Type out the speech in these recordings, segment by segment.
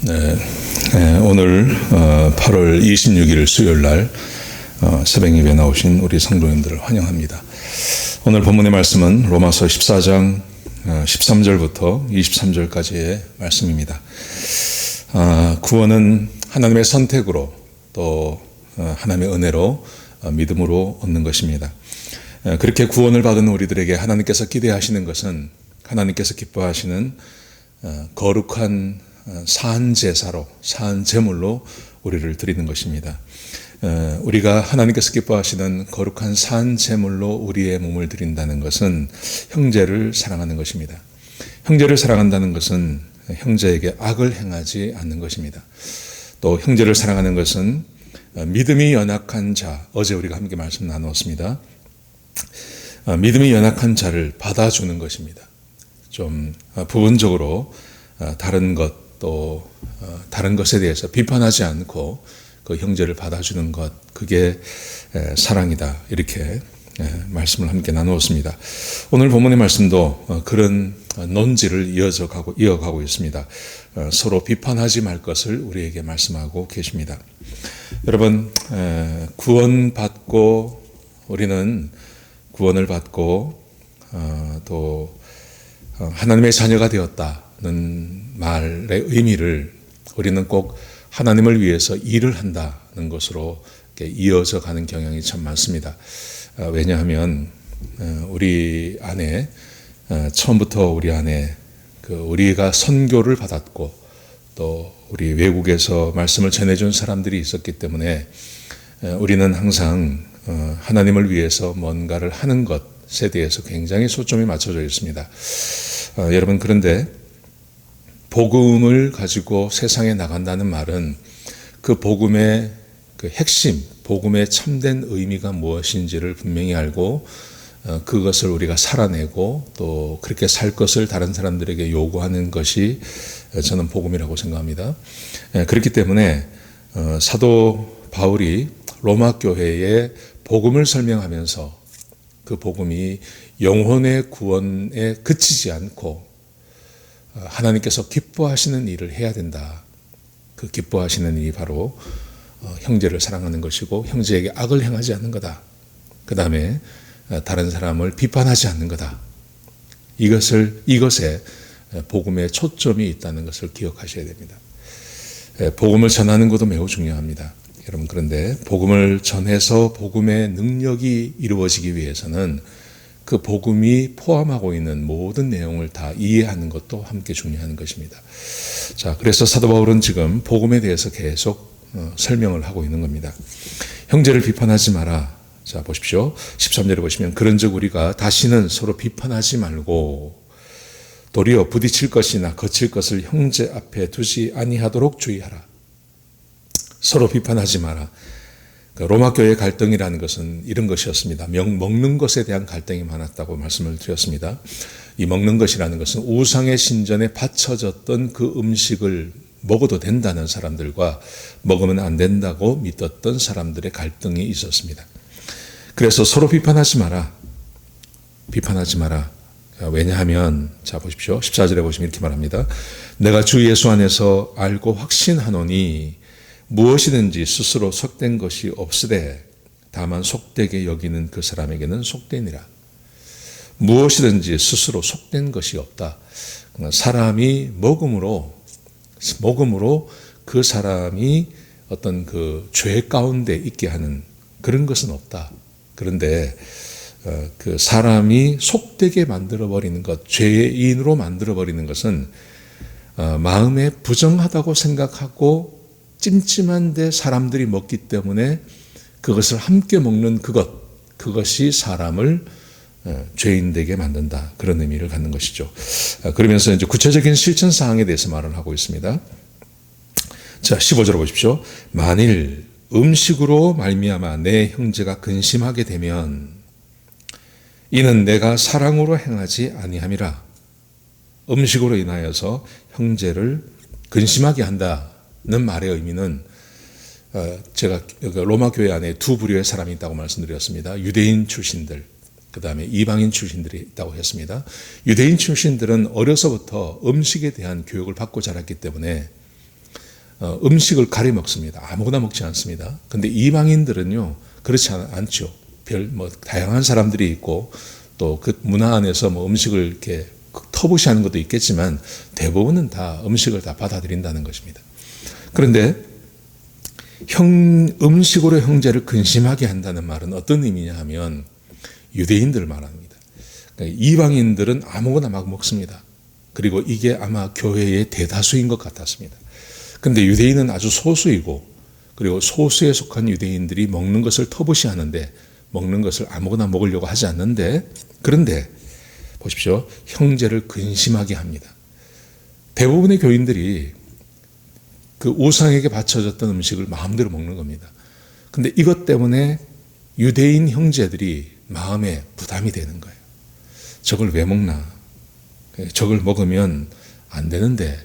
네, 오늘 8월 26일 수요일 날 새벽 예배에 나오신 우리 성도님들을 환영합니다. 오늘 본문의 말씀은 로마서 14장 13절부터 23절까지의 말씀입니다. 구원은 하나님의 선택으로 또 하나님의 은혜로 믿음으로 얻는 것입니다. 그렇게 구원을 받은 우리들에게 하나님께서 기대하시는 것은 하나님께서 기뻐하시는 거룩한 사한제사로, 사한제물로 우리를 드리는 것입니다. 우리가 하나님께서 기뻐하시는 거룩한 사한제물로 우리의 몸을 드린다는 것은 형제를 사랑하는 것입니다. 형제를 사랑한다는 것은 형제에게 악을 행하지 않는 것입니다. 또 형제를 사랑하는 것은 믿음이 연약한 자, 어제 우리가 함께 말씀 나누었습니다. 믿음이 연약한 자를 받아주는 것입니다. 좀 부분적으로 다른 것, 또 다른 것에 대해서 비판하지 않고 그 형제를 받아주는 것, 그게 사랑이다, 이렇게 말씀을 함께 나누었습니다. 오늘 본문의 말씀도 그런 논지를 이어가고 있습니다. 서로 비판하지 말 것을 우리에게 말씀하고 계십니다. 여러분, 구원받고, 우리는 구원을 받고 또 하나님의 자녀가 되었다는 말의 의미를 우리는 꼭 하나님을 위해서 일을 한다는 것으로 이어져 가는 경향이 참 많습니다. 왜냐하면 우리 안에 처음부터 우리 안에 우리가 선교를 받았고 또 우리 외국에서 말씀을 전해준 사람들이 있었기 때문에 우리는 항상 하나님을 위해서 뭔가를 하는 것에 대해서 굉장히 초점이 맞춰져 있습니다. 여러분, 그런데 복음을 가지고 세상에 나간다는 말은 그 복음의 그 핵심, 복음의 참된 의미가 무엇인지를 분명히 알고 그것을 우리가 살아내고 또 그렇게 살 것을 다른 사람들에게 요구하는 것이 저는 복음이라고 생각합니다. 그렇기 때문에 사도 바울이 로마 교회에 복음을 설명하면서 그 복음이 영혼의 구원에 그치지 않고 하나님께서 기뻐하시는 일을 해야 된다. 그 기뻐하시는 일이 바로 형제를 사랑하는 것이고 형제에게 악을 행하지 않는 거다. 그 다음에 다른 사람을 비판하지 않는 거다. 이것에 복음의 초점이 있다는 것을 기억하셔야 됩니다. 복음을 전하는 것도 매우 중요합니다. 여러분, 그런데 복음을 전해서 복음의 능력이 이루어지기 위해서는 그 복음이 포함하고 있는 모든 내용을 다 이해하는 것도 함께 중요한 것입니다. 자, 그래서 사도 바울은 지금 복음에 대해서 계속 설명을 하고 있는 겁니다. 형제를 비판하지 마라. 자, 보십시오. 13절에 보시면 그런즉 우리가 다시는 서로 비판하지 말고 도리어 부딪힐 것이나 거칠 것을 형제 앞에 두지 아니하도록 주의하라. 서로 비판하지 마라. 로마 교회의 갈등이라는 것은 이런 것이었습니다. 먹는 것에 대한 갈등이 많았다고 말씀을 드렸습니다. 이 먹는 것이라는 것은 우상의 신전에 바쳐졌던 그 음식을 먹어도 된다는 사람들과 먹으면 안 된다고 믿었던 사람들의 갈등이 있었습니다. 그래서 서로 비판하지 마라. 비판하지 마라. 왜냐하면, 자, 보십시오. 14절에 보시면 이렇게 말합니다. 내가 주 예수 안에서 알고 확신하노니 무엇이든지 스스로 속된 것이 없으되 다만 속되게 여기는 그 사람에게는 속되니라. 무엇이든지 스스로 속된 것이 없다. 사람이 먹음으로 그 사람이 어떤 그 죄 가운데 있게 하는 그런 것은 없다. 그런데 그 사람이 속되게 만들어버리는 것, 죄인으로 만들어버리는 것은 마음에 부정하다고 생각하고 찜찜한데 사람들이 먹기 때문에 그것을 함께 먹는 그것이 사람을 죄인 되게 만든다. 그런 의미를 갖는 것이죠. 그러면서 이제 구체적인 실천 사항에 대해서 말을 하고 있습니다. 자, 15절 보십시오. 만일 음식으로 말미암아 내 형제가 근심하게 되면 이는 내가 사랑으로 행하지 아니함이라. 음식으로 인하여서 형제를 근심하게 한다. 는 말의 의미는 제가 로마 교회 안에 두 부류의 사람이 있다고 말씀드렸습니다. 유대인 출신들, 그 다음에 이방인 출신들이 있다고 했습니다. 유대인 출신들은 어려서부터 음식에 대한 교육을 받고 자랐기 때문에 음식을 가려 먹습니다. 아무거나 먹지 않습니다. 근데 이방인들은요, 그렇지 않죠. 다양한 사람들이 있고, 또 그 문화 안에서 음식을 이렇게 터부시하는 것도 있겠지만, 대부분은 다 음식을 다 받아들인다는 것입니다. 그런데, 음식으로 형제를 근심하게 한다는 말은 어떤 의미냐 하면, 유대인들을 말합니다. 그러니까 이방인들은 아무거나 막 먹습니다. 그리고 이게 아마 교회의 대다수인 것 같았습니다. 근데 유대인은 아주 소수이고, 그리고 소수에 속한 유대인들이 먹는 것을 터부시하는데, 먹는 것을 아무거나 먹으려고 하지 않는데, 그런데 보십시오. 형제를 근심하게 합니다. 대부분의 교인들이 그 우상에게 바쳐졌던 음식을 마음대로 먹는 겁니다. 근데 이것 때문에 유대인 형제들이 마음에 부담이 되는 거예요. 저걸 왜 먹나? 저걸 먹으면 안 되는데,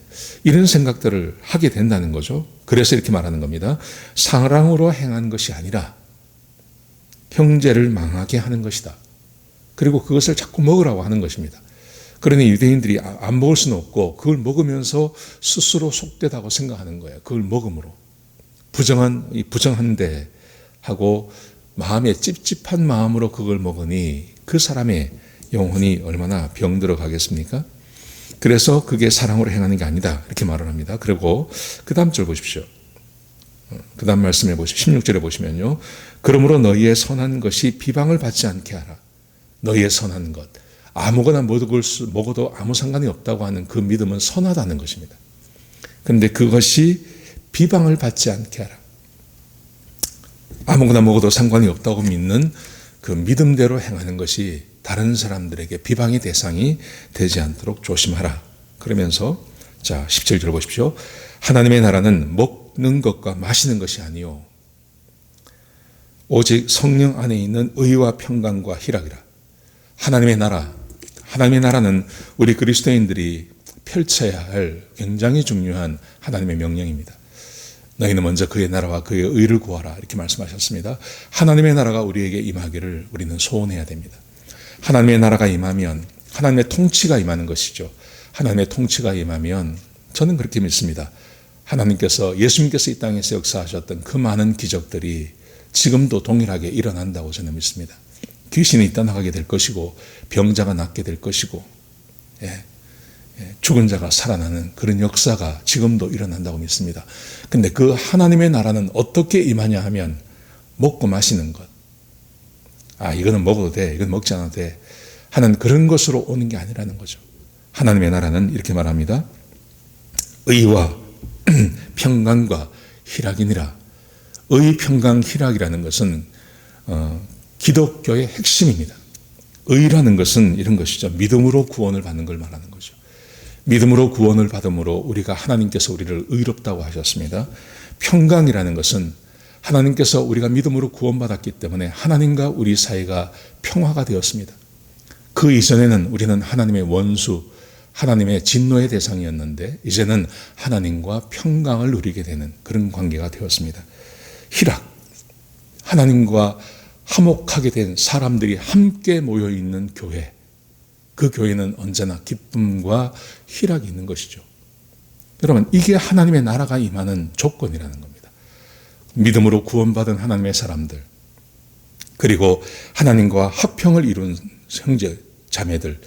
이런 생각들을 하게 된다는 거죠. 그래서 이렇게 말하는 겁니다. 사랑으로 행한 것이 아니라 형제를 망하게 하는 것이다. 그리고 그것을 자꾸 먹으라고 하는 것입니다. 그러니 유대인들이 안 먹을 수는 없고, 그걸 먹으면서 스스로 속되다고 생각하는 거예요. 그걸 먹음으로. 부정한데 하고 마음에 찝찝한 마음으로 그걸 먹으니 그 사람의 영혼이 얼마나 병들어 가겠습니까? 그래서 그게 사랑으로 행하는 게 아니다. 이렇게 말을 합니다. 그리고 그 다음 절 보십시오. 그 다음 말씀해 보십시오. 16절에 보시면요. 그러므로 너희의 선한 것이 비방을 받지 않게 하라. 너희의 선한 것. 아무거나 먹어도 아무 상관이 없다고 하는 그 믿음은 선하다는 것입니다. 그런데 그것이 비방을 받지 않게 하라. 아무거나 먹어도 상관이 없다고 믿는 그 믿음대로 행하는 것이 다른 사람들에게 비방의 대상이 되지 않도록 조심하라. 그러면서 자 17절 보십시오. 하나님의 나라는 먹는 것과 마시는 것이 아니요 오직 성령 안에 있는 의와 평강과 희락이라. 하나님의 나라는 우리 그리스도인들이 펼쳐야 할 굉장히 중요한 하나님의 명령입니다. 너희는 먼저 그의 나라와 그의 의를 구하라. 이렇게 말씀하셨습니다. 하나님의 나라가 우리에게 임하기를 우리는 소원해야 됩니다. 하나님의 나라가 임하면 하나님의 통치가 임하는 것이죠. 하나님의 통치가 임하면 저는 그렇게 믿습니다. 예수님께서 이 땅에서 역사하셨던 그 많은 기적들이 지금도 동일하게 일어난다고 저는 믿습니다. 귀신이 떠나가게 될 것이고, 병자가 낫게 될 것이고, 죽은 자가 살아나는 그런 역사가 지금도 일어난다고 믿습니다. 근데 그 하나님의 나라는 어떻게 임하냐 하면 먹고 마시는 것. 이거는 먹어도 돼. 이건 먹지 않아도 돼. 하는 그런 것으로 오는 게 아니라는 거죠. 하나님의 나라는 이렇게 말합니다. 의와 평강과 희락이니라. 의, 평강, 희락이라는 것은 기독교의 핵심입니다. 의라는 것은 이런 것이죠. 믿음으로 구원을 받는 걸 말하는 거죠. 믿음으로 구원을 받음으로 우리가 하나님께서 우리를 의롭다고 하셨습니다. 평강이라는 것은 하나님께서 우리가 믿음으로 구원받았기 때문에 하나님과 우리 사이가 평화가 되었습니다. 그 이전에는 우리는 하나님의 원수, 하나님의 진노의 대상이었는데 이제는 하나님과 평강을 누리게 되는 그런 관계가 되었습니다. 희락, 하나님과 화목하게 된 사람들이 함께 모여있는 교회, 그 교회는 언제나 기쁨과 희락이 있는 것이죠. 여러분, 이게 하나님의 나라가 임하는 조건이라는 겁니다. 믿음으로 구원받은 하나님의 사람들, 그리고 하나님과 화평을 이룬 형제, 자매들,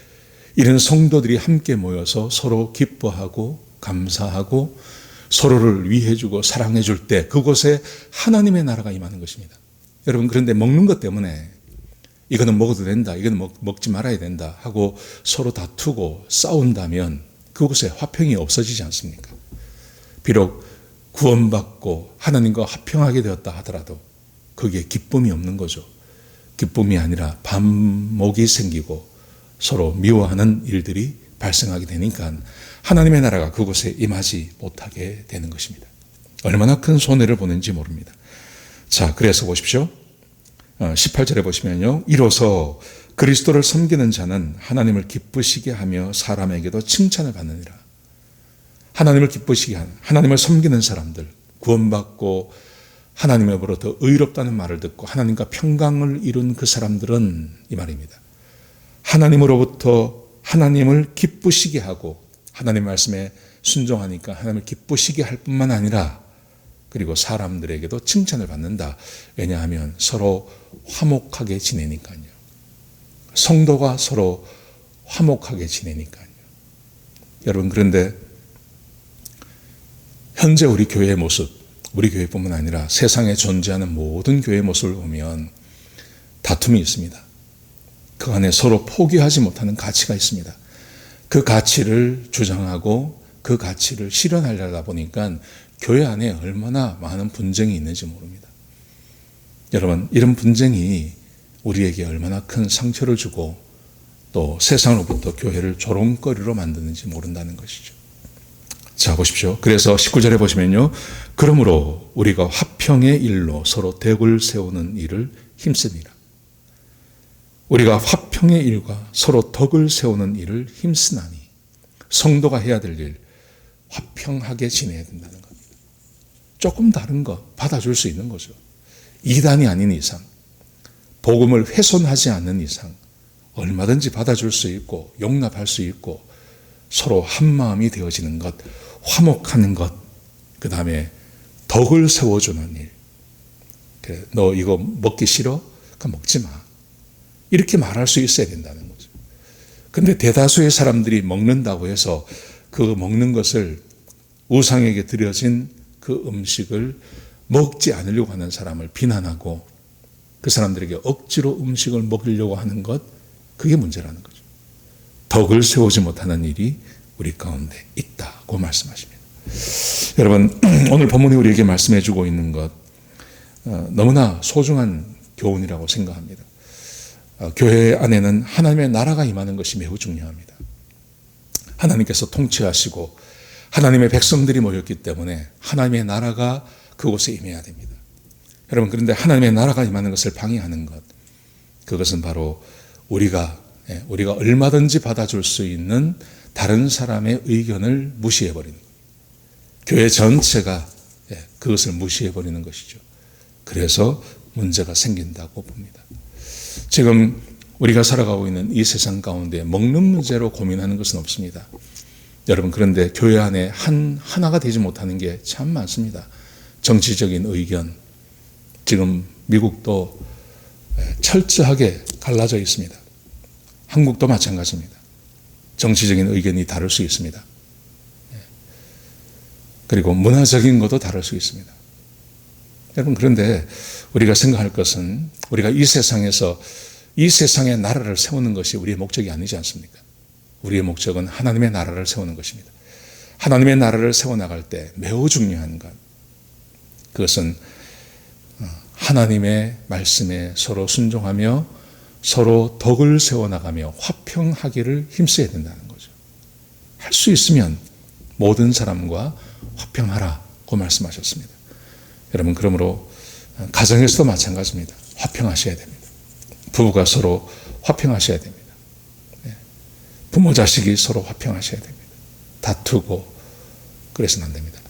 이런 성도들이 함께 모여서 서로 기뻐하고 감사하고 서로를 위해주고 사랑해줄 때 그곳에 하나님의 나라가 임하는 것입니다. 여러분, 그런데 먹는 것 때문에 이거는 먹어도 된다, 이거는 먹지 말아야 된다 하고 서로 다투고 싸운다면 그곳에 화평이 없어지지 않습니까? 비록 구원받고 하나님과 화평하게 되었다 하더라도 거기에 기쁨이 없는 거죠. 기쁨이 아니라 반목이 생기고 서로 미워하는 일들이 발생하게 되니까 하나님의 나라가 그곳에 임하지 못하게 되는 것입니다. 얼마나 큰 손해를 보는지 모릅니다. 자, 그래서 보십시오. 18절에 보시면요. 이로써 그리스도를 섬기는 자는 하나님을 기쁘시게 하며 사람에게도 칭찬을 받느니라. 하나님을 기쁘시게 하는, 하나님을 섬기는 사람들, 구원받고 하나님으로부터 의롭다는 말을 듣고 하나님과 평강을 이룬 그 사람들은 이 말입니다. 하나님으로부터 하나님을 기쁘시게 하고 하나님 말씀에 순종하니까 하나님을 기쁘시게 할 뿐만 아니라 그리고 사람들에게도 칭찬을 받는다. 왜냐하면 서로 화목하게 지내니까요. 성도가 서로 화목하게 지내니까요. 여러분, 그런데 현재 우리 교회의 모습, 우리 교회뿐만 아니라 세상에 존재하는 모든 교회의 모습을 보면 다툼이 있습니다. 그 안에 서로 포기하지 못하는 가치가 있습니다. 그 가치를 주장하고 그 가치를 실현하려다 보니까 교회 안에 얼마나 많은 분쟁이 있는지 모릅니다. 여러분, 이런 분쟁이 우리에게 얼마나 큰 상처를 주고 또 세상으로부터 교회를 조롱거리로 만드는지 모른다는 것이죠. 자, 보십시오. 그래서 19절에 보시면요. 그러므로 우리가 화평의 일로 서로 덕을 세우는 일을 힘쓰니라. 우리가 화평의 일과 서로 덕을 세우는 일을 힘쓰나니 성도가 해야 될 일, 화평하게 지내야 된다는 겁니다. 조금 다른 거 받아줄 수 있는 거죠. 이단이 아닌 이상, 복음을 훼손하지 않는 이상 얼마든지 받아줄 수 있고 용납할 수 있고 서로 한마음이 되어지는 것, 화목하는 것, 그 다음에 덕을 세워주는 일. 그래, 너 이거 먹기 싫어? 그럼 먹지 마. 이렇게 말할 수 있어야 된다는 거죠. 근데 대다수의 사람들이 먹는다고 해서 그 먹는 것을 우상에게 드려진 그 음식을 먹지 않으려고 하는 사람을 비난하고 그 사람들에게 억지로 음식을 먹이려고 하는 것, 그게 문제라는 거죠. 덕을 세우지 못하는 일이 우리 가운데 있다고 말씀하십니다. 여러분, 오늘 본문이 우리에게 말씀해 주고 있는 것 너무나 소중한 교훈이라고 생각합니다. 교회 안에는 하나님의 나라가 임하는 것이 매우 중요합니다. 하나님께서 통치하시고 하나님의 백성들이 모였기 때문에 하나님의 나라가 그곳에 임해야 됩니다. 여러분, 그런데 하나님의 나라가 임하는 것을 방해하는 것, 그것은 바로 우리가 얼마든지 받아줄 수 있는 다른 사람의 의견을 무시해버리는 것. 교회 전체가 그것을 무시해버리는 것이죠. 그래서 문제가 생긴다고 봅니다. 지금 우리가 살아가고 있는 이 세상 가운데 먹는 문제로 고민하는 것은 없습니다. 여러분, 그런데 교회 안에 하나가 되지 못하는 게 참 많습니다. 정치적인 의견, 지금 미국도 철저하게 갈라져 있습니다. 한국도 마찬가지입니다. 정치적인 의견이 다를 수 있습니다. 그리고 문화적인 것도 다를 수 있습니다. 여러분, 그런데 우리가 생각할 것은 우리가 이 세상에서 이 세상의 나라를 세우는 것이 우리의 목적이 아니지 않습니까? 우리의 목적은 하나님의 나라를 세우는 것입니다. 하나님의 나라를 세워나갈 때 매우 중요한 것, 그것은 하나님의 말씀에 서로 순종하며 서로 덕을 세워나가며 화평하기를 힘써야 된다는 거죠. 할 수 있으면 모든 사람과 화평하라고 말씀하셨습니다. 여러분, 그러므로 가정에서도 마찬가지입니다. 화평하셔야 됩니다. 부부가 서로 화평하셔야 됩니다. 부모 자식이 서로 화평하셔야 됩니다. 다투고 그래서는 안 됩니다.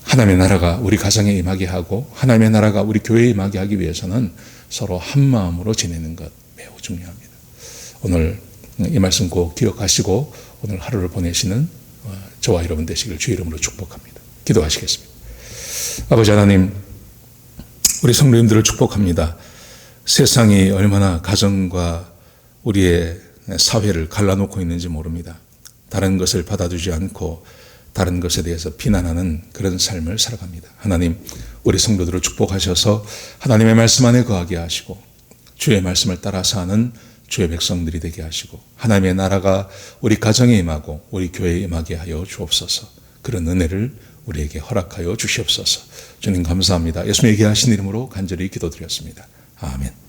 하나님의 나라가 우리 가정에 임하게 하고 하나님의 나라가 우리 교회에 임하게 하기 위해서는 서로 한 마음으로 지내는 것 매우 중요합니다. 오늘 이 말씀 꼭 기억하시고 오늘 하루를 보내시는 저와 여러분 되시길 주의 이름으로 축복합니다. 기도하시겠습니다. 아버지 하나님, 우리 성도님들을 축복합니다. 세상이 얼마나 가정과 우리의 사회를 갈라놓고 있는지 모릅니다. 다른 것을 받아주지 않고 다른 것에 대해서 비난하는 그런 삶을 살아갑니다. 하나님, 우리 성도들을 축복하셔서 하나님의 말씀 안에 거하게 하시고 주의 말씀을 따라서 하는 주의 백성들이 되게 하시고 하나님의 나라가 우리 가정에 임하고 우리 교회에 임하게 하여 주옵소서. 그런 은혜를 우리에게 허락하여 주시옵소서. 주님 감사합니다. 예수님 얘기하신 이름으로 간절히 기도드렸습니다. 아멘.